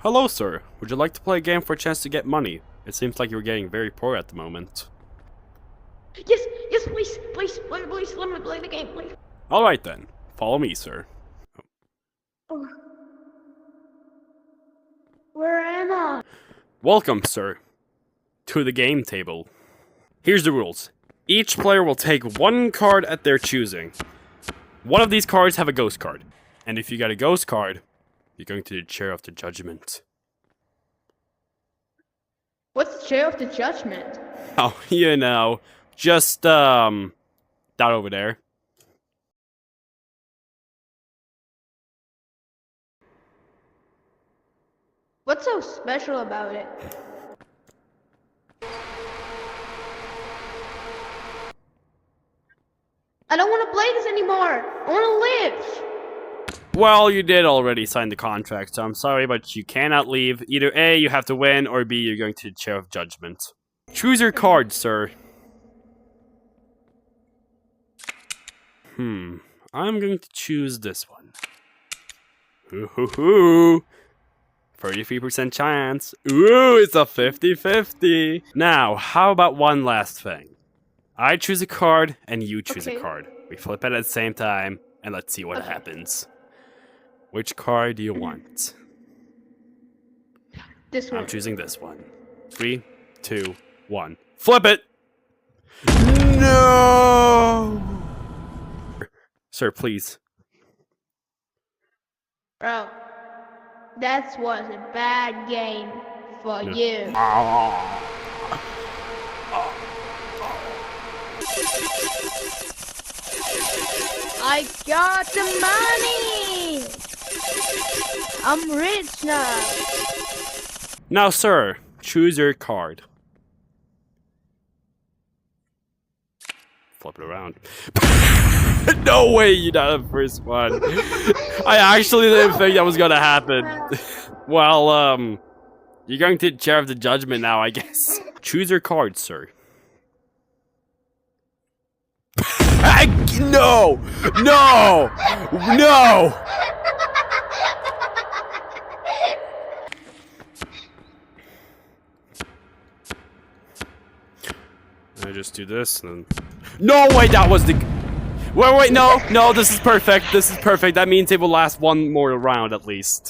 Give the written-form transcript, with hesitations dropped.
Hello, sir. Would you like to play a game for a chance to get money? It seems like you're getting very poor at the moment. Yes, please, let me play the game, please. Alright then. Follow me, sir. Oh. Where am I? Welcome, sir, to the game table. Here's the rules. Each player will take one card at their choosing. One of these cards have a ghost card. And if you get a ghost card, you're going to the chair of the judgment. What's the chair of the judgment? Oh, you know, just, that over there. What's so special about it? I don't want to play this anymore. I want to live. Well, you did already sign the contract, so I'm sorry, but you cannot leave. Either A, you have to win, or B, you're going to the chair of judgment. Choose your card, sir. I'm going to choose this one. Ooh, 33% chance. Ooh, it's a 50-50. Now, how about one last thing? I choose a card, and you choose a card. We flip it at the same time, and let's see what happens. Which card do you want? This one. I'm choosing this one. 3, 2, 1. Flip it! No! Sir, please. Bro, that was a bad game for you. I got the money! I'm rich now. Now, sir, choose your card. Flip it around. No way you got the first one. I actually didn't think that was gonna happen. Well, you're going to the chair of the judgment now, I guess. Choose your card, sir. No! No! No! I just do this and then... No, wait, that was the... Wait, no, this is perfect. This is perfect. That means it will last one more round at least.